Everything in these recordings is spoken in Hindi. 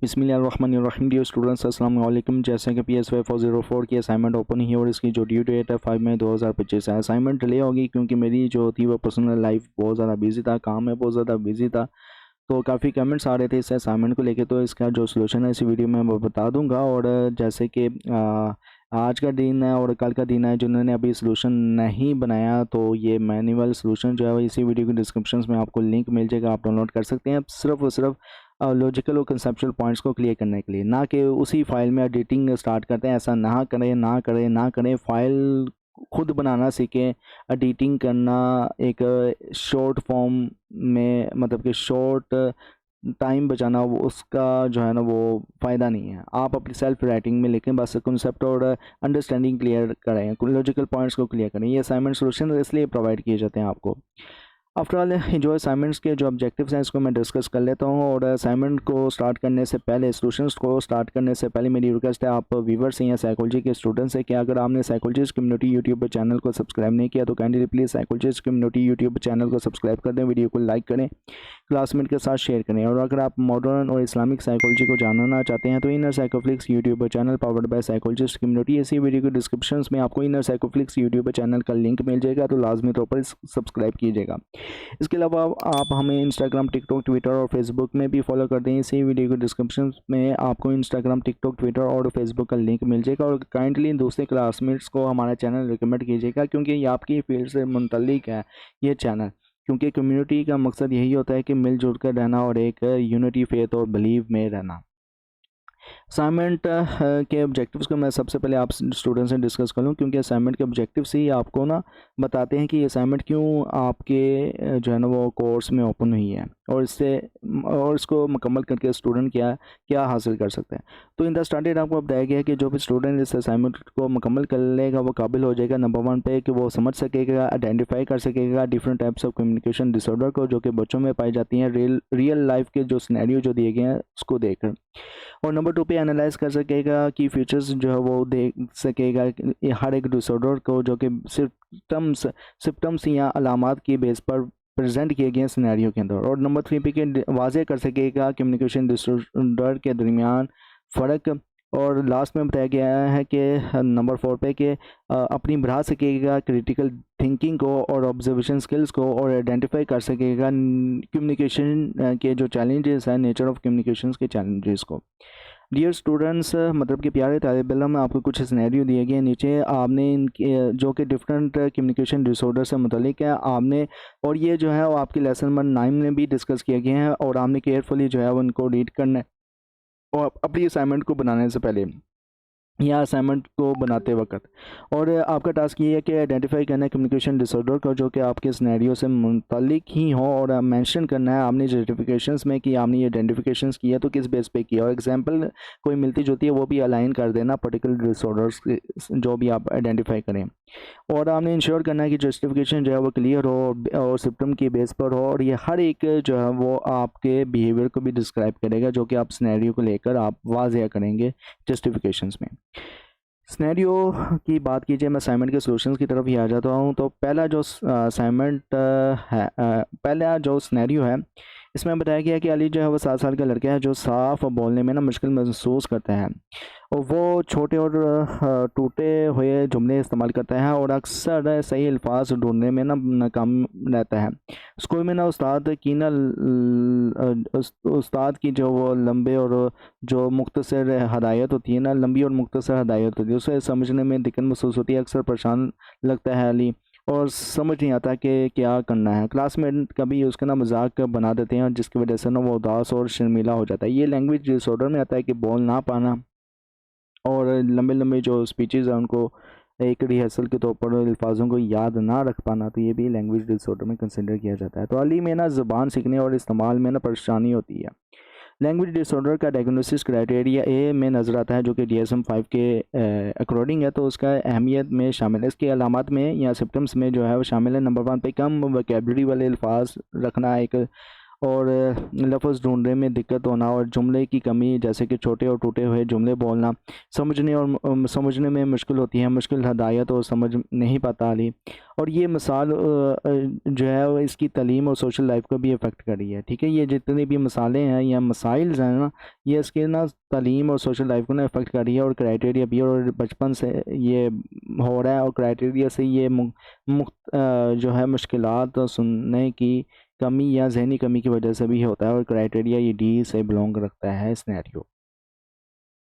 बिस्मिल्लाहिर्रहमानिर्रहीम। डियर स्टूडेंट्स, अस्सलाम वालेकुम। जैसे कि PSY 404 की असाइनमेंट ओपन ही है और इसकी जो ड्यू डेट है 5 मई 2025 है। असाइनमेंट डिले होगी क्योंकि मेरी जो थी वो पर्सनल लाइफ बहुत ज़्यादा बिजी था, काम में बहुत ज़्यादा बिजी था, तो काफ़ी कमेंट्स आ रहे थे इस असाइनमेंट को लेके। तो इसका जो सोल्यूशन है इसी वीडियो में मैं बता दूंगा। और जैसे कि आज का दिन है और कल का दिन है, जिन्होंने अभी सोल्यूशन नहीं बनाया तो ये मैनुअल सोल्यूशन जो है वो इसी वीडियो के डिस्क्रिप्शन में आपको लिंक मिल जाएगा, आप डाउनलोड कर सकते हैं। सिर्फ और सिर्फ लॉजिकल और कंसेप्चुअल पॉइंट्स को क्लियर करने के लिए, ना कि उसी फाइल में एडिटिंग स्टार्ट करते हैं। ऐसा ना करें, ना करें, ना करें। फाइल खुद बनाना सीखें, एडिटिंग करना एक शॉर्ट फॉर्म में, मतलब कि शॉर्ट टाइम बचाना, वो उसका जो है ना वो फ़ायदा नहीं है। आप अपनी सेल्फ राइटिंग में लिखें, बस कॉन्सेप्ट और अंडरस्टैंडिंग क्लियर करें, लॉजिकल पॉइंट्स को क्लियर करें। ये असाइनमेंट सोल्यूशन इसलिए प्रोवाइड किए जाते हैं आपको। आफ्टर ऑल, जो असाइनमेंट्स के जो ऑब्जेक्टिव्स हैं इसको मैं डिस्कस कर लेता हूँ। और असाइनमेंट को स्टार्ट करने से पहले, सॉल्यूशंस को स्टार्ट करने से पहले मेरी रिक्वेस्ट है आप व्यूवर्स हैं या साइकोलॉजी के स्टूडेंट्स हैं कि अगर आपने साइकोलॉजिस्ट कम्युनिटी यूट्यूब चैनल को सब्सक्राइब नहीं किया तो kindly please psychologist community YouTube channel को सब्सक्राइब कर दें, वीडियो को लाइक करें, क्लासमेट के साथ शेयर करें। और अगर आप मॉडर्न और इस्लामिक साइकोलॉजी को जानना चाहते हैं तो inner Psychoflix YouTube channel powered by psychologist community, इसी वीडियो के डिस्क्रिप्शन में आपको इनर साइकोफ्लिक्स यूट्यूब चैनल का लिंक मिल जाएगा, तो लाजमी तौर पर सब्सक्राइब कीजिएगा। इसके अलावा आप हमें इंस्टाग्राम, टिकटॉक, ट्विटर और फेसबुक में भी फॉलो कर दें। इसी वीडियो के डिस्क्रिप्शन में आपको इंस्टाग्राम, टिकटॉक, ट्विटर और फेसबुक का लिंक मिल जाएगा। और काइंडली दूसरे क्लासमेट्स को हमारा चैनल रिकमेंड कीजिएगा, क्योंकि ये आपकी फील्ड से मुंतलिक है ये चैनल। क्योंकि कम्युनिटी का मकसद यही होता है कि मिलजुल कर रहना और एक यूनिटी, फेथ और बिलीव में रहना। असाइनमेंट के ऑब्जेक्टिव्स को मैं सबसे पहले आप स्टूडेंट से डिस्कस कर लूँ, क्योंकि असाइनमेंट के ऑब्जेक्टिव्स ही आपको ना बताते हैं कि ये असाइनमेंट क्यों आपके जो है ना वो कोर्स में ओपन हुई है, और इसको मुकम्मल करके स्टूडेंट क्या क्या हासिल कर सकते हैं। तो इन द स्टार्टेड आपको बताया गया है कि जो भी स्टूडेंट इस असाइनमेंट को मुकम्मल कर लेगा वो काबिल हो जाएगा नंबर 1 पे कि वो समझ सकेगा, आइडेंटिफाई कर सकेगा different types of communication disorder को, जो कि बच्चों में पाई जाती हैं रियल लाइफ के जो सिनेरियो जो दिए गए हैं उसको देखकर। और नंबर 2 पे एनालाइज कर सकेगा कि फीचर्स जो है वो देख सकेगा हर एक डिसऑर्डर को, जो कि सिम्टम्स या अलामात की बेस पर प्रेजेंट किए गए सिनेरियो के अंदर। और नंबर 3 पे के वाज़े कर सकेगा कम्युनिकेशन डिसऑर्डर के दरमियान फ़र्क। और लास्ट में बताया गया है कि नंबर 4 पे कि अपनी बढ़ा सकेगा क्रिटिकल थिंकिंग को और ऑब्जर्वेशन स्किल्स को, और आइडेंटिफाई कर सकेगा कम्युनिकेशन के जो चैलेंजेस हैं, नेचर ऑफ कम्युनिकेशन के चैलेंजेस को। डियर स्टूडेंट्स, मतलब कि प्यारे तालिब इल्म, आपको कुछ सिनेरियो दिए गए नीचे, आपने इनके जो कि डिफरेंट कम्युनिकेशन डिसऑर्डर से मुतलिक है आपने, और ये जो है वो आपके लेसन नंबर 9 में भी डिस्कस किए गए हैं, और आपने केयरफुली जो है वो उनको रीड करना है और अपनी असाइनमेंट को बनाने से पहले या असाइनमेंट को बनाते वक्त। और आपका टास्क ये है कि आइडेंटिफाई करना है कम्युनिकेशन डिसऑर्डर को जो कि आपके सिनेरियो से मुंतलिक ही हो, और मेंशन करना है आपने जस्टिफिकेशंस में कि आपने ये आइडेंटिफिकेशंस किया तो किस बेस पे किया, और एग्जांपल कोई मिलती जुलती है वो भी अलाइन कर देना पर्टिकुलर डिसऑर्डर्स जो भी आप आइडेंटिफाई करें। और आपने इंश्योर करना है कि जस्टिफिकेशन जो है वो क्लियर हो और सिम्टम की बेस पर हो, और ये हर एक जो है वो आपके बिहेवियर को भी डिस्क्राइब करेगा, जो कि आप सिनेरियो को लेकर आप वाज़ेह करेंगे जस्टिफिकेशंस में। सिनेरियो की बात कीजिए, मैं असाइनमेंट के सॉल्यूशंस की तरफ ही आ जाता हूँ। तो पहला जो असाइनमेंट है, पहला जो सिनेरियो है इसमें बताया गया कि अली जो है वो 7 साल का लड़का है जो साफ बोलने में ना मुश्किल महसूस करता है, और वो छोटे और टूटे हुए जुमले इस्तेमाल करता है, और अक्सर सही अल्फाज ढूंढने में ना नाकाम रहता है। स्कूल में ना उस्ताद की जो वो लंबे और जो मुख्तसर हदायत होती है ना, लंबी और मुख्तसर हदायत होती है, उसे समझने में दिक्कत महसूस होती है। अक्सर परेशान लगता है अली और समझ नहीं आता कि क्या करना है। क्लासमेट कभी उसका ना मजाक बना देते हैं, जिसकी वजह से ना वो उदास और शर्मीला हो जाता है। ये लैंग्वेज डिसऑर्डर में आता है कि बोल ना पाना और लंबे लंबे जो स्पीचेज़ हैं उनको एक रिहर्सल के तौर पर अल्फाजों को याद ना रख पाना, तो ये भी लैंग्वेज डिसऑर्डर में कंसिडर किया जाता है। तो अली में ना ज़ुबान सीखने और इस्तेमाल में ना परेशानी होती है। लैंग्वेज डिसऑर्डर का डायग्नोसिस क्राइटेरिया ए में नज़र आता है, जो कि DSM-5 के अकॉर्डिंग है, तो उसका अहमियत में शामिल है। इसके अलामात में या सिम्टम्स में जो है वो शामिल है। नंबर 1 पे कम वोकैबुलरी वाले अल्फाज रखना एक, और लफ्ज़ ढूंढने में दिक्कत होना और जुमले की कमी, जैसे कि छोटे और टूटे हुए जुमले बोलना, समझने में मुश्किल होती है, मुश्किल हदायत और समझ नहीं पाता अली। और ये मिसाल जो है वो इसकी तालीम और सोशल लाइफ को भी अफेक्ट कर रही है। ठीक है, ये जितने भी मसाले हैं या मसाइल्स हैं ना, ये इसके ना तालीम और सोशल लाइफ को ना अफेक्ट कर रही है। और क्राइटेरिया भी और बचपन से ये हो रहा है, और क्राइटेरिया से ये जो है मुश्किलात सुनने की कमी या ज़हनी कमी की वजह से भी होता है। और क्राइटेरिया ये डी से बिलोंग रखता है सिनेरियो।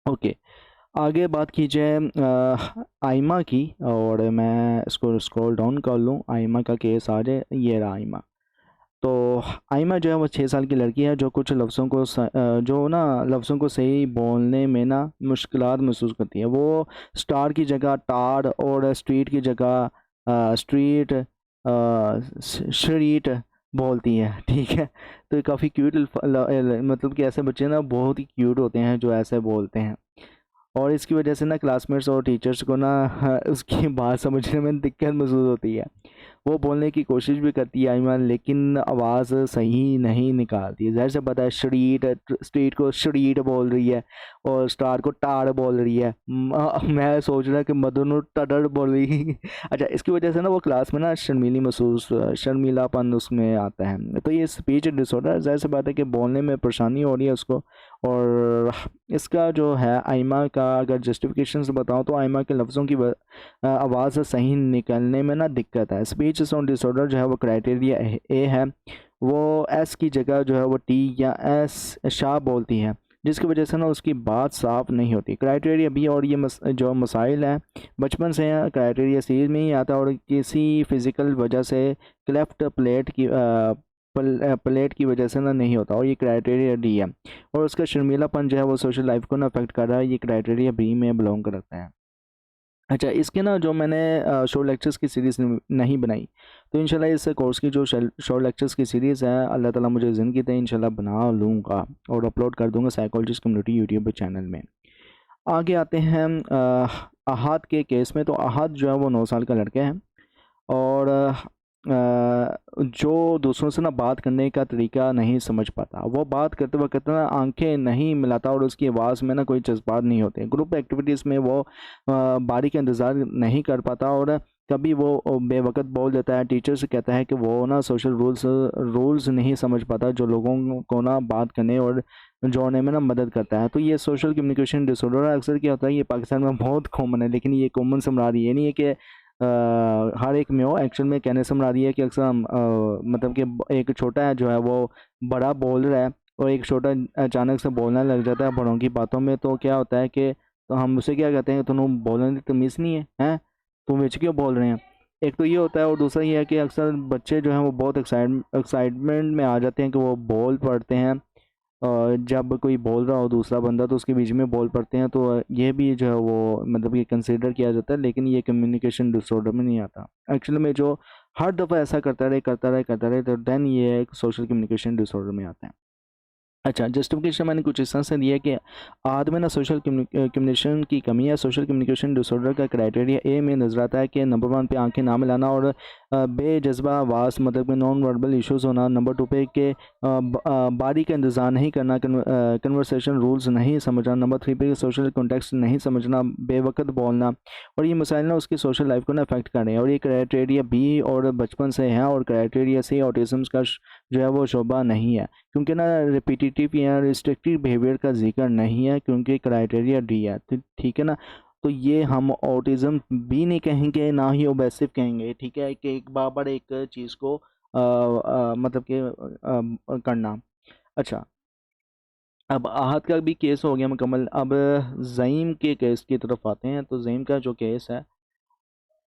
ओके, आगे बात की जाए आइमा की, और मैं इसको स्क्रॉल डाउन कर लूँ, आइमा का केस आ जाए। ये रहा आइमा। तो आइमा जो है वो 6 साल की लड़की है, जो कुछ लफ्ज़ों को जो ना लफ्ज़ों को सही बोलने में ना मुश्किलात महसूस करती है। वो स्टार की जगह टार और स्ट्रीट की जगह स्ट्रीट स्ट्रीट बोलती है। ठीक है, तो ये काफ़ी क्यूट, मतलब कि ऐसे बच्चे ना बहुत ही क्यूट होते हैं जो ऐसे बोलते हैं। और इसकी वजह से ना क्लासमेट्स और टीचर्स को ना उसकी बात समझने में दिक्कत महसूस होती है। वो बोलने की कोशिश भी करती है आइमान, लेकिन आवाज़ सही नहीं निकालती है। ज़ाहिर से पता है, स्ट्रीट को स्ट्रीट बोल रही है और स्टार को टार बोल रही है। मैं सोच रहा कि मदन टडर बोल रही। अच्छा, इसकी वजह से ना वो क्लास में ना शर्मीलापन उसमें आता है। तो ये स्पीच डिसऑर्डर, ज़ाहिर सी बात है कि बोलने में परेशानी हो रही है उसको। और इसका जो है आइमा का अगर जस्टिफिकेशन से बताऊँ, तो आइमा के लफ्ज़ों की आवाज़ सही निकलने में ना दिक्कत है। स्पीच साउंड डिसऑर्डर जो है वो क्राइटेरिया ए है। वो एस की जगह जो है वो टी या एस शाह बोलती है, जिसकी वजह से ना उसकी बात साफ नहीं होती। क्राइटेरिया बी, और ये जो मसाइल हैं बचपन से हैं, क्राइटेरिया सी में ही आता है और किसी फिज़िकल वजह से क्लेफ्ट प्लेट की वजह से ना नहीं होता, और ये क्राइटेरिया डी है। और उसका शर्मीलापन जो है वो सोशल लाइफ को ना अफेक्ट कर रहा है, ये क्राइटेरिया बी में बिलोंग करता है। अच्छा, इसके ना जो मैंने शॉर्ट लेक्चर्स की सीरीज़ नहीं बनाई, तो इंशाल्लाह इस कोर्स की जो शॉर्ट लेक्चर्स की सीरीज़ है, अल्लाह ताला मुझे ज़िंदगी दे, इंशाल्लाह बना लूँगा और अपलोड कर दूँगा साइकोलॉजिस्ट कम्युनिटी यूट्यूब चैनल में। आगे आते हैं अहाद के केस में। तो अहाद जो है वो 9 साल का लड़का है, और जो दूसरों से ना बात करने का तरीका नहीं समझ पाता। वो बात करते वक्त ना आंखें नहीं मिलाता और उसकी आवाज़ में ना कोई जज्बात नहीं होते। ग्रुप एक्टिविटीज़ में वो बारी का इंतज़ार नहीं कर पाता, और कभी वो बेवकत बोल देता है। टीचर से कहता है कि वो ना सोशल रूल्स नहीं समझ पाता, जो लोगों को ना बात करने और जोड़ने में ना मदद करता है। तो ये सोशल कम्युनिकेशन डिसऑर्डर अक्सर क्या होता है, ये पाकिस्तान में बहुत कॉमन है, लेकिन ये कॉमन से मुराद ये नहीं है कि हर एक में हो। एक्चुअल में कहने से मुराद ये है कि अक्सर हम मतलब कि एक छोटा है जो है वो बड़ा बोल रहा है, और एक छोटा अचानक से बोलने लग जाता है बड़ों की बातों में। तो क्या होता है कि तो हम उसे क्या कहते हैं, तुम बोलने की तमीज़ नहीं है, हैं तुम विच क्यों बोल रहे हैं। एक तो ये होता है, और दूसरा ये है कि अक्सर बच्चे जो हैं वो बहुत एक्साइटमेंट में आ जाते हैं कि वो बोल पड़ते हैं। जब कोई बोल रहा हो दूसरा बंदा, तो उसके बीच में बोल पड़ते हैं। तो ये भी जो है वो मतलब ये कंसिडर किया जाता है, लेकिन ये कम्युनिकेशन डिसऑर्डर में नहीं आता। एक्चुअली में जो हर दफ़ा ऐसा करता रहे तो देन ये एक सोशल कम्युनिकेशन डिसऑर्डर में आता है। अच्छा, जस्टिफिकेशन मैंने कुछ इस तरह से दिया कि आदमी ना सोशल कम्युनिकेशन की कमी है। सोशल कम्युनिकेशन डिसऑर्डर का क्राइटेरिया ए में नजर आता है कि नंबर 1 पे आंखें ना मिलाना और बेजज्बा आवाज़, मतलब कि नॉन वर्बल इश्यूज़ होना। नंबर 2 पे कि बारी का इंतज़ार नहीं करना, कन्वर्सेशन रूल्स नहीं समझना। नंबर 3 पे सोशल कॉन्टेक्स्ट नहीं समझना, बेवकत बोलना। और ये मसाइल ना उसकी सोशल लाइफ को ना अफेक्ट कर रहे हैं, और ये क्राइटेरिया बी और बचपन से हैं, और क्राइटेरिया सी ऑटिज़म का जो है वो शोबा नहीं है, क्योंकि ना रिपीटिटिव या रिस्ट्रिक्टिव बिहेवियर का जिक्र नहीं है, क्योंकि क्राइटेरिया डी है। तो ठीक है ना, तो ये हम ऑटिज़म भी नहीं कहेंगे, ना ही ओबेसिव कहेंगे। ठीक है, कि एक बार एक चीज़ को मतलब कि करना। अच्छा, अब आहत का भी केस हो गया मुकम्मल। अब ज़ईम के केस की तरफ आते हैं। तो ज़ईम का जो केस है,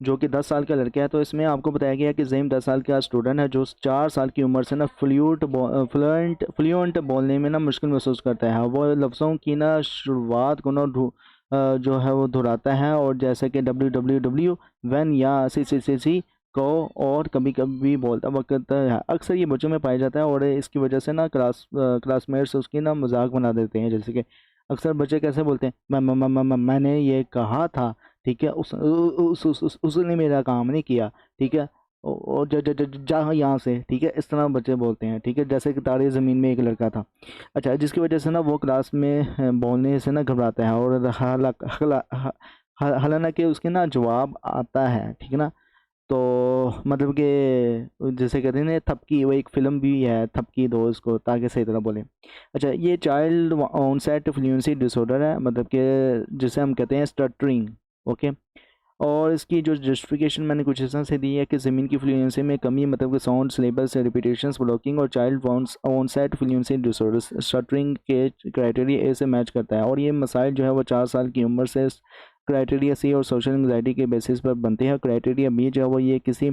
जो कि 10 साल का लड़का है, तो इसमें आपको बताया गया कि ज़ईम 10 साल का स्टूडेंट है, जो 4 साल की उम्र से ना फ्लुएंट बोलने में ना मुश्किल महसूस करता है। वो लफ्ज़ों की ना शुरुआत को ना जो है वो दोहराता है, और जैसे कि WWW वैन या सी को और कभी कभी बोलता वक्त है। अक्सर ये बच्चों में पाया जाता है, और इसकी वजह से ना क्लासमेट्स उसकी ना मजाक बना देते हैं। जैसे कि अक्सर बच्चे कैसे बोलते हैं, मैंने ये कहा था। ठीक है, उसने मेरा काम नहीं किया। ठीक है, और जहाँ यहाँ से, ठीक है, इस तरह बच्चे बोलते हैं, ठीक है, जैसे कि तारे ज़मीन में एक लड़का था। अच्छा, जिसकी वजह से ना वो क्लास में बोलने से ना घबराता है, और हालांकि उसके ना जवाब आता है, ठीक है ना। तो मतलब कि जैसे कहते हैं ना थपकी, वो एक फ़िल्म भी है थपकी दो उसको ताकि सही तरह बोले। अच्छा, ये चाइल्ड ऑनसेट फ्लुएंसी डिसऑर्डर है, मतलब कि जिसे हम कहते हैं स्टटरिंग। ओके। और इसकी जो जस्टिफिकेशन मैंने कुछ इस तरह से दी है कि ज़मीन की फ्लुएंसी में कमी, मतलब कि साउंड सिलेबस रिपीटेशंस ब्लॉकिंग, और child onset fluency disorder stuttering के क्राइटेरिया ए से मैच करता है। और ये मसाइल जो है वो 4 साल की उम्र से क्राइटेरिया सी और सोशल एंग्जाइटी के बेसिस पर बनते हैं। क्राइटेरिया बी जो है वो ये किसी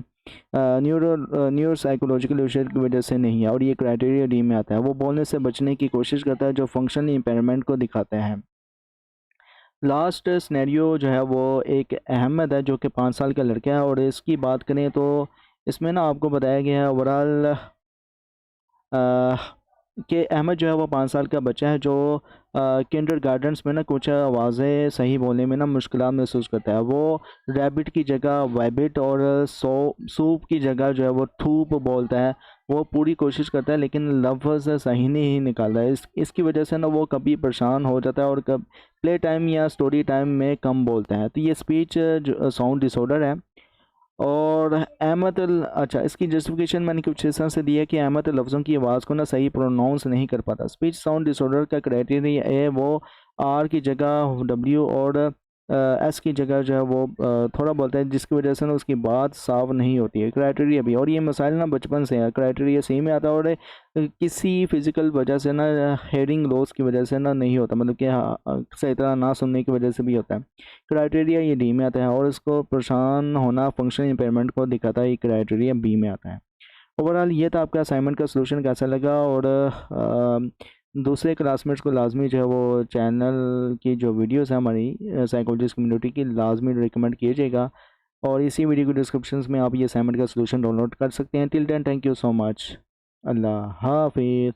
न्यूरो साइकोलॉजिकल इशू की वजह से नहीं है, और ये क्राइटेरिया डी में आता है। वो बोलने से बचने की कोशिश करता है जो फंक्शनल इम्पेयरमेंट को दिखाते हैं। लास्ट सिनेरियो जो है वो एक अहमद है जो कि 5 साल का लड़का है, और इसकी बात करें तो इसमें ना आपको बताया गया है ओवरऑल कि अहमद जो है वो 5 साल का बच्चा है जो किंडर गार्डन्स में ना कुछ आवाज़ें सही बोलने में ना मुश्किलात महसूस करता है। वो रैबिट की जगह वैबिट, और सूप की जगह जो है वो थूप बोलता है। वो पूरी कोशिश करता है लेकिन लफ्ज़ सही नहीं निकालता है। इसकी वजह से ना वो कभी परेशान हो जाता है, और कब प्ले टाइम या स्टोरी टाइम में कम बोलता है। तो ये स्पीच साउंड डिसऑर्डर है। और अहमद अच्छा, इसकी जस्टिफिकेशन मैंने कुछ इस तरह से दी है कि अहमद लफ्ज़ों की आवाज़ को ना सही प्रोनाउंस नहीं कर पाता। स्पीच साउंड डिसऑर्डर का क्राइटेरिया है वो आर की जगह डब्ल्यू और एस की जगह जो है वो थोड़ा बोलता है, जिसकी वजह से ना उसकी बात साफ नहीं होती है। क्राइटेरिया भी, और ये मसाइल ना बचपन से है, क्राइटेरिया सही में आता है, और किसी फिज़िकल वजह से ना हेयरिंग लॉस की वजह से ना नहीं होता, मतलब कि सही तरह ना सुनने की वजह से भी होता है। क्राइटेरिया ये डी में आता है, और इसको परेशान होना फंक्शनल इम्पेयरमेंट को दिखाता है, ये क्राइटेरिया बी में आता है। ओवरऑल ये था आपका असाइनमेंट का सलूशन, कैसा लगा। और दूसरे क्लासमेट्स को लाजमी जो है वो चैनल की जो वीडियोस है हमारी साइकोलॉजिस्ट कम्युनिटी की लाजमी रिकमेंड कीजिएगा, और इसी वीडियो के डिस्क्रिप्शन में आप ये असाइनमेंट का सलूशन डाउनलोड कर सकते हैं। Till then, thank you so much. अल्लाह हाफिज़।